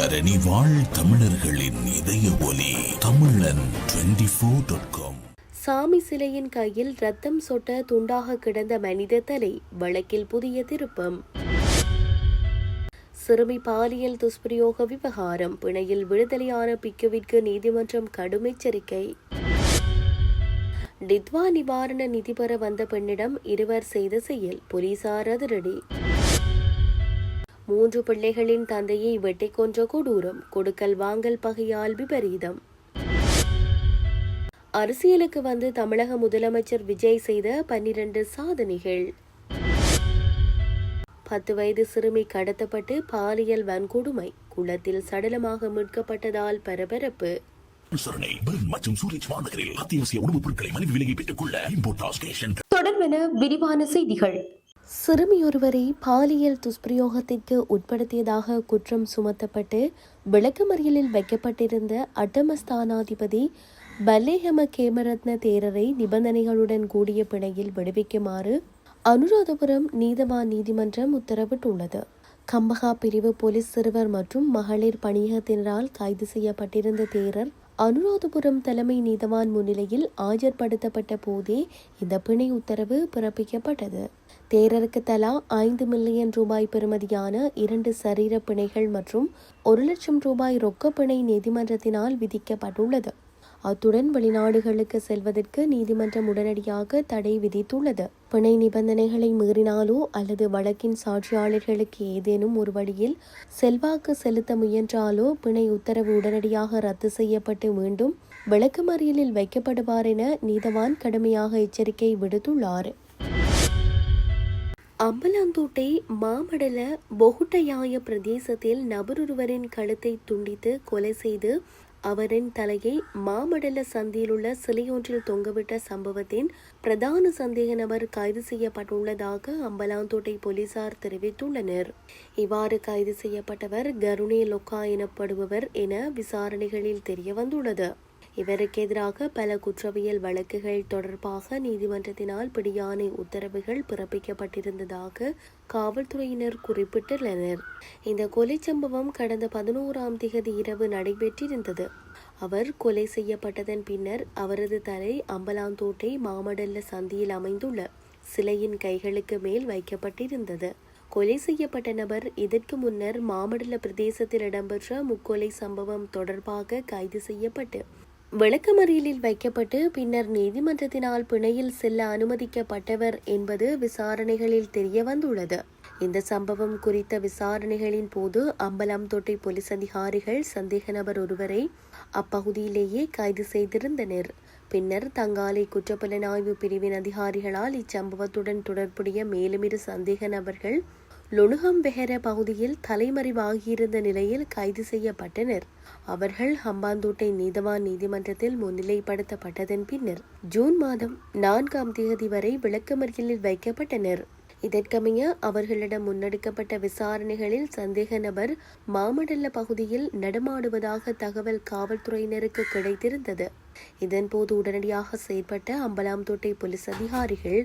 தரணி வாழ் தமிழர்களின் இதய ஒலி தமிழன் 24.com. சாமி சிலையின் கையில் ரத்தம் சொட்ட துண்டாக கிடந்த மனித தலை வழக்கில் புதிய திருப்பம். சிறுமி பாலியல் துஷ்பிரயோக விவகாரம் பிணையில் விடுதலையான பிக்குவிற்கு நீதிமன்றம் கடும் எச்சரிக்கை. டித்வா நிவாரண நிதி பெற வந்த பெண்ணிடம் இருவர் செய்த செயல் போலீசார் அதிரடி. 3 பிள்ளைகளின் தந்தையை வெட்டிக் கொன்ற கொடூரம் கொடுக்கல் வாங்கல் பகையால் விபரீதம். அரசியலுக்கு வந்து தமிழக முதலமைச்சர் விஜய் செய்த 12 சாதனைகள். 10 வயது சிறுமி கடத்தப்பட்டு பாலியல் வன்கொடுமை குளத்தில் சடலமாக மீட்கப்பட்டதால் பரபரப்பு. தொடர்பென விரிவான செய்திகள். சிறுமியொருவரை பாலியல் துஷ்பிரயோகத்திற்கு உட்படுத்தியதாக குற்றம் சுமத்தப்பட்டு விளக்கமறியலில் வைக்கப்பட்டிருந்த அட்டமஸ்தானாதிபதி பல்லேஹம கேமரத்ன தேரரை நிபந்தனைகளுடன் கூடிய பிணையில் விடுவிக்குமாறு அனுராதபுரம் நீதவான் நீதிமன்றம் உத்தரவிட்டுள்ளது. கம்பஹா பிரிவு போலீஸ் சிறுவர் மற்றும் மகளிர் பணியகத்தினரால் கைது செய்யப்பட்டிருந்த தேரர் அனுராதபுரம் தலைமை நீதவான் முன்னிலையில் ஆஜர்படுத்தப்பட்ட போதே இந்த பிணை உத்தரவு பிறப்பிக்கப்பட்டது. தேரருக்கு தலா 5 மில்லியன் ரூபாய் பெறுமதியான 2 சரீர பிணைகள் மற்றும் 1 லட்சம் ரூபாய் ரொக்க பிணை நீதிமன்றத்தினால் விதிக்கப்பட்டுள்ளது. அத்துடன் வெளிநாடுகளுக்கு செல்வதற்கு நீதிமன்றம் உடனடியாக தடை விதித்துள்ளது. பிணை நிபந்தனைகளை மீறினாலோ அல்லது வழக்கின் சாட்சியாளர்களுக்கு ஏதேனும் ஒரு வழியில் செல்வாக்கு செலுத்த முயன்றாலோ பிணை உத்தரவு உடனடியாக ரத்து செய்யப்பட்டு மீண்டும் விளக்கமறியலில் வைக்கப்படுவார் என நீதவான் கடுமையாக எச்சரிக்கை விடுத்துள்ளார். அம்பலாந்தோட்டை மாமடல பொகுட்டயாய பிரதேசத்தில் நபரொருவரின் கழுத்தை துண்டித்து கொலை செய்து அவரின் தலையை மாமடல சந்தியிலுள்ள சிலையொன்றில் தொங்கவிட்ட சம்பவத்தின் பிரதான சந்தேக நபர் கைது செய்யப்பட்டுள்ளதாக அம்பலாந்தோட்டை போலீசார் தெரிவித்துள்ளனர். இவ்வாறு கைது செய்யப்பட்டவர் கருணே லொக்கா எனப்படுபவர் என விசாரணைகளில் தெரியவந்துள்ளது. இவருக்கு எதிராக பல குற்றவியல் வழக்குகள் தொடர்பாக நீதிமன்றத்தினால் பிடியாணை உத்தரவுகள் பிறப்பிக்கப்பட்டிருந்ததாக காவல்துறையினர் குறிப்பிட்டுள்ளனர். இந்த கொலை சம்பவம் கடந்த 11ஆம் தேதி இரவு நடைபெற்றிருந்தது. அவர் கொலை செய்யப்பட்டதன் பின்னர் அவரது தலை அம்பலாந்தோட்டை மாமடல்ல சந்தியில் அமைந்துள்ள சிலையின் கைகளுக்கு மேல் வைக்கப்பட்டிருந்தது. கொலை செய்யப்பட்ட நபர் இதற்கு முன்னர் மாமடல்ல பிரதேசத்தில் இடம்பெற்ற முக்கொலை சம்பவம் தொடர்பாக கைது செய்யப்பட்டு விளக்கமறியலில் வைக்கப்பட்டு பின்னர் நீதிமன்றத்தினால் பிணையில் செல்ல அனுமதிக்கப்பட்டவர் என்பது விசாரணைகளில் தெரிய வந்துள்ளது. இந்த சம்பவம் குறித்த விசாரணைகளின் போது அம்பலாந்தோட்டை போலீஸ் அதிகாரிகள் சந்தேக நபர் ஒருவரை அப்பகுதியிலேயே கைது செய்திருந்தனர். பின்னர் தங்காலை குற்றப்புலனாய்வு பிரிவின் அதிகாரிகளால் இச்சம்பவத்துடன் தொடர்புடைய மேலும் 2 சந்தேக நபர்கள் லொணுகம்பெஹர பகுதியில் தலைமறைவாகியிருந்த நிலையில் கைது செய்யப்பட்டனர். அவர்கள் ஹம்பாந்தோட்டை நீதவான் நீதிமன்றத்தில் முன்னிலைப்படுத்தப்பட்டதன் பின்னர் ஜூன் மாதம் 4ஆம் தேதி வரை விளக்கமறியலில் வைக்கப்பட்டனர். இதற்கமைய அவர்களிடம் முன்னெடுக்கப்பட்ட விசாரணைகளில் சந்தேக நபர் மாமடல்ல பகுதியில் நடமாடுவதாக தகவல் காவல்துறையினருக்கு கிடைத்திருந்தது. இதன்போது உடனடியாக செயற்பட்ட அம்பலாந்தோட்டை போலீஸ் அதிகாரிகள்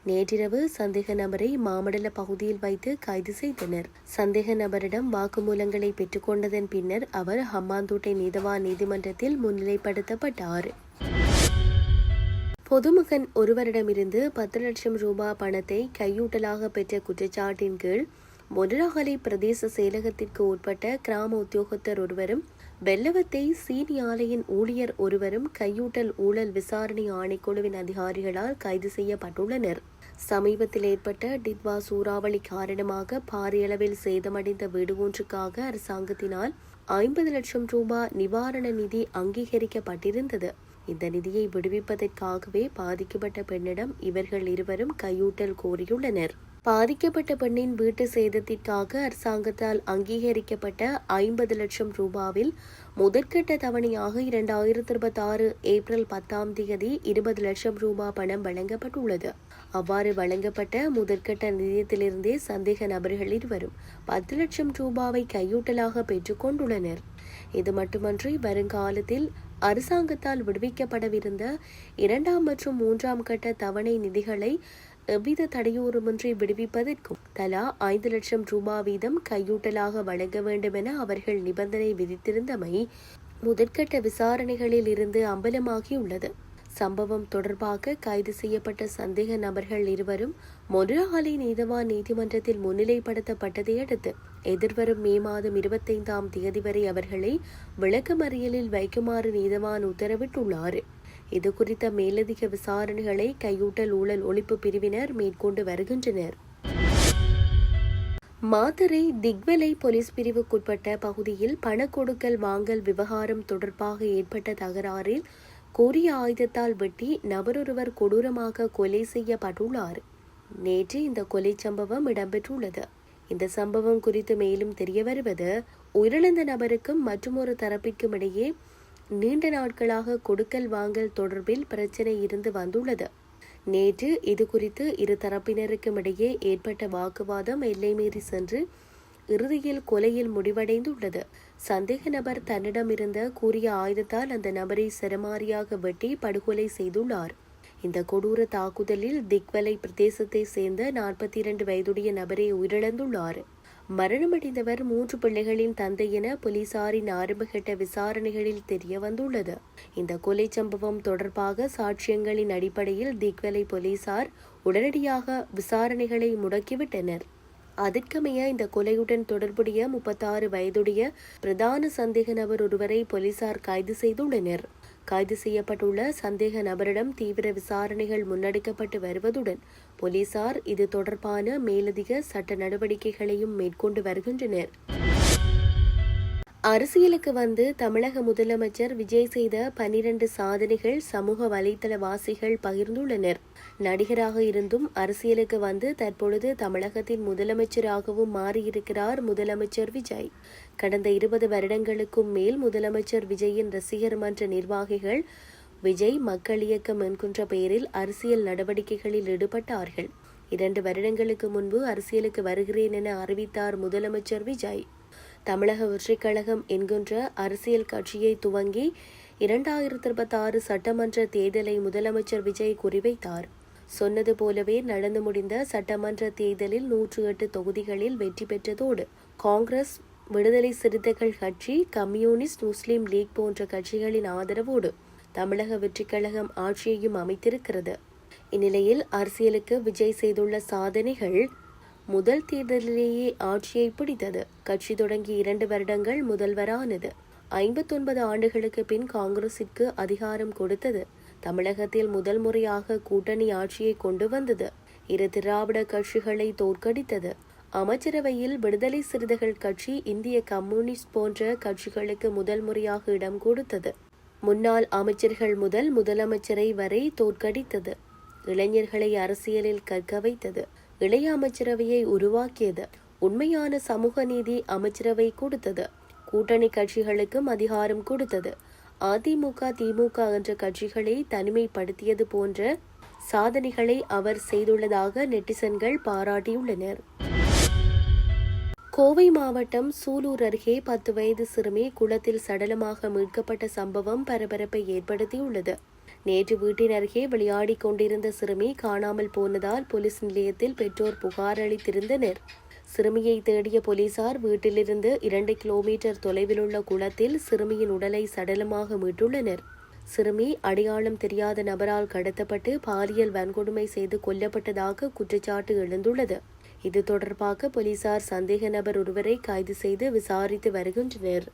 நேற்றிரவு சந்தேக நபரை மாமடல பகுதியில் வைத்து கைது செய்தனர். சந்தேக நபரிடம் வாக்குமூலங்களை பெற்றுக்கொண்டதன் பின்னர் அவர் ஹம்பாந்தோட்டை நீதவான் நீதிமன்றத்தில் முன்னிலைப்படுத்தப்பட்டார். பொதுமகன் ஒருவரிடமிருந்து 10 லட்சம் ரூபாய் பணத்தை கையூட்டலாக பெற்ற குற்றச்சாட்டின் கீழ் மொனராகலை பிரதேச செயலகத்திற்கு உட்பட்ட கிராம உத்தியோகத்தர் ஒருவரும் வெள்ளவத்தை சீனி ஆலையின் ஊழியர் ஒருவரும் கையூட்டல் ஊழல் விசாரணை ஆணைக்குழுவின் அதிகாரிகளால் கைது செய்யப்பட்டுள்ளனர். சமீபத்தில் ஏற்பட்ட டித்வா சூறாவளி காரணமாக பாரியளவில் சேதமடைந்த வீடு ஒன்றுக்காக அரசாங்கத்தினால் 50 லட்சம் ரூபாய் நிவாரண நிதி அங்கீகரிக்கப்பட்டிருந்தது. இந்த நிதியை விடுவிப்பதற்காகவே பாதிக்கப்பட்ட பெண்ணிடம் இவர்கள் இருவரும் கையூட்டல் கோரியுள்ளனர். பாதிக்கப்பட்ட பெண்ணின் வீட்டு சேதத்திற்காக அரசாங்கத்தால் அங்கீகரிக்கப்பட்ட 50 லட்சம் ரூபாவில் முதற்கட்ட தவணையாக 2026 ஏப்ரல் 10ஆம் தேதி 20 லட்சம் ரூபாய் பணம் வழங்கப்பட்டுள்ளது. அவ்வாறு வழங்கப்பட்ட முதற்கட்ட நிதியத்திலிருந்தே சந்தேக நபர்கள் இருவரும் 10 லட்சம் ரூபாவை கையூட்டலாக பெற்றுக் கொண்டுள்ளனர். இது மட்டுமன்றி வருங்காலத்தில் அரசாங்கத்தால் விடுவிக்கப்படவிருந்த 2ஆம் மற்றும் 3ஆம் கட்ட தவணை நிதிகளை எவ்வித தடையூறுமின்றி விடுவிப்பதற்கும் தலா 5 லட்சம் ரூபாய் வீதம் கையூட்டலாக வழங்க வேண்டும் என அவர்கள் நிபந்தனை விதித்திருந்தமை முதற்கட்ட விசாரணைகளில் இருந்து அம்பலமாகியுள்ளது. சம்பவம் தொடர்பாக கைது செய்யப்பட்ட சந்தேக நபர்கள் இருவரும் மொனராகலை நீதவான் நீதிமன்றத்தில் முன்னிலைப்படுத்தப்பட்டதை அடுத்து எதிர்வரும் மே மாதம் 25ஆம் தேதி வரை அவர்களை விளக்கமறியலில் வைக்குமாறு நீதவான் உத்தரவிட்டுள்ளார். இதுகுறித்த மேலதிக விசாரணைகளை கையூட்டல் ஊழல் ஒழிப்பு பிரிவினர் மேற்கொண்டு வருகின்றனர். மாத்தறை திக்வெலை போலீஸ் பிரிவுக்குட்பட்ட பகுதியில் பண கொடுக்கல் வாங்கல் விவகாரம் தொடர்பாக ஏற்பட்ட தகராறில் கூறிய ஆயுதத்தால் வெட்டி நபரொருவர் கொடூரமாக கொலை செய்யப்பட்டுள்ளார். நேற்று இந்த கொலை சம்பவம் இடம்பெற்றுள்ளது. இந்த சம்பவம் குறித்து மேலும் தெரிய வருவது, உயிரிழந்த நபருக்கும் மற்றொரு தரப்பிற்கும் இடையே நீண்ட நாட்களாக கொடுக்கல் வாங்கல் தொடர்பில் பிரச்சினை இருந்து வந்துள்ளது. நேற்று இது குறித்து இரு தரப்பினருக்கும் இடையே ஏற்பட்ட வாக்குவாதம் எல்லை மீறி சென்று இறுதியில் கொலையில் முடிவடைந்துள்ளது. சந்தேக நபர் தன்னிடம் இருந்த கூறிய ஆயுதத்தால் அந்த நபரை சரமாரியாக வெட்டி படுகொலை செய்துள்ளார். இந்த கொடூர தாக்குதலில் திக்வலை பிரதேசத்தை சேர்ந்த 42 வயதுடைய நபரை உயிரிழந்துள்ளார். மரணமடைந்தவர் 3 பிள்ளைகளின் தந்தை என போலீசாரின் ஆரம்பகட்ட விசாரணைகளில் தெரிய வந்துள்ளது. இந்த கொலை சம்பவம் தொடர்பாக சாட்சியங்களின் அடிப்படையில் திக்வலை போலீசார் உடனடியாக விசாரணைகளை முடக்கிவிட்டனர். அதற்கமைய இந்த கொலையுடன் தொடர்புடைய 36 வயதுடைய பிரதான சந்தேக நபர் ஒருவரை போலீசார் கைது செய்துள்ளனர். கைது செய்யப்பட்டுள்ள சந்தேக நபரிடம் தீவிர விசாரணைகள் முன்னெடுக்கப்பட்டு வருவதுடன் போலீசார் இது தொடர்பான மேலதிக சட்ட நடவடிக்கைகளையும் மேற்கொண்டு வருகின்றனர். அரசியலுக்கு வந்து தமிழக முதலமைச்சர் விஜய் செய்த 12 சாதனைகள் சமூக வலைதளவாசிகள் பகிர்ந்துள்ளனர். நடிகராக இருந்தும் அரசியலுக்கு வந்து தற்பொழுது தமிழகத்தின் முதலமைச்சராகவும் மாறியிருக்கிறார் முதலமைச்சர் விஜய். கடந்த 20 வருடங்களுக்கும் மேல் முதலமைச்சர் விஜயின் ரசிகர் மன்ற நிர்வாகிகள் விஜய் மக்கள் இயக்கம் என்கின்ற பெயரில் அரசியல் நடவடிக்கைகளில் ஈடுபட்டார்கள். 2 வருடங்களுக்கு முன்பு அரசியலுக்கு வருகிறேன் என அறிவித்தார் முதலமைச்சர் விஜய். தமிழக வெற்றிக் கழகம் என்கின்ற அரசியல் கட்சியை துவங்கி 2026 சட்டமன்ற தேர்தலை முதலமைச்சர் விஜய் குறிவைத்தார். சொன்னது போலவே நடந்து முடிந்த சட்டமன்ற தேர்தலில் 108 தொகுதிகளில் வெற்றி பெற்றதோடு காங்கிரஸ், விடுதலை சிறுத்தைகள் கட்சி, கம்யூனிஸ்ட், முஸ்லிம் லீக் போன்ற கட்சிகளின் ஆதரவோடு தமிழக வெற்றிக் கழகம் ஆட்சியையும் அமைத்திருக்கிறது. இந்நிலையில் அரசியலுக்கு விஜய் செய்துள்ள சாதனைகள்: முதல் தேர்தலிலேயே ஆட்சியை பிடித்தது. கட்சி தொடங்கி 2 வருடங்கள் முதல்வரானது. 59 ஆண்டுகளுக்கு பின் காங்கிரசிற்கு அதிகாரம் கொடுத்தது. தமிழகத்தில் முதல் முறையாக கூட்டணி ஆட்சியை கொண்டு வந்தது. 2 திராவிட கட்சிகளை தோற்கடித்தது. அமைச்சரவையில் விடுதலை சிறுத்தைகள் கட்சி, இந்திய கம்யூனிஸ்ட் போன்ற கட்சிகளுக்கு முதல் முறையாக இடம் கொடுத்தது. முன்னாள் அமைச்சர்கள் முதல் முதலமைச்சரை வரை தோற்கடித்தது. இளைஞர்களை அரசியலில் கற்க வைத்தது. இளைய அமைச்சரவையை உருவாக்கியது. உண்மையான சமூக நீதி அமைச்சரவை கொடுத்தது. கூட்டணி கட்சிகளுக்கும் அதிகாரம் கொடுத்தது. அதிமுக, திமுக என்ற கட்சிகளை தனிமைப்படுத்தியது போன்ற சாதனைகளை அவர் செய்துள்ளதாக நெட்டிசன்கள் பாராட்டியுள்ளனர். கோவை மாவட்டம் சூலூர் அருகே 10 வயது சிறுமி குளத்தில் சடலமாக மீட்கப்பட்ட சம்பவம் பரபரப்பை ஏற்படுத்தியுள்ளது. நேற்று வீட்டின் அருகே விளையாடிக் கொண்டிருந்த சிறுமி காணாமல் போனதால் போலீஸ் நிலையத்தில் பெற்றோர் புகார் அளித்திருந்தனர். சிறுமியை தேடிய போலீசார் வீட்டிலிருந்து 2 கிலோமீட்டர் தொலைவில் உள்ள குளத்தில் சிறுமியின் உடலை சடலமாக மீட்டுள்ளனர். சிறுமி அடையாளம் தெரியாத நபரால் கடத்தப்பட்டு பாலியல் வன்கொடுமை செய்து கொல்லப்பட்டதாக குற்றச்சாட்டு எழுந்துள்ளது. இது தொடர்பாக போலீசார் சந்தேக நபர் ஒருவரை கைது செய்து விசாரித்து வருகின்றனர்.